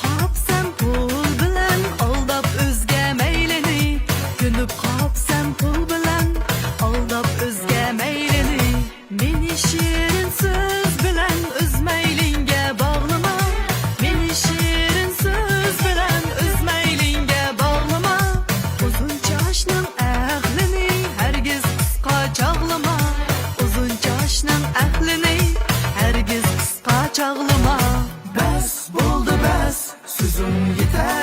qopsan pul bilan aldab o'zga maylini, ko'nib qopsan pul bilan aldab o'zga maylini. Meni shirin so'z bilan o'z maylingga bog'lama, meni shirin so'z bilan o'z maylingga bog'lama. Uzun choshning ahlini hargiz qisqa chog'lama, uzun choshning ahlini hargiz qisqa chog'lama. Bas bo'ldi bas, so'zim yetar.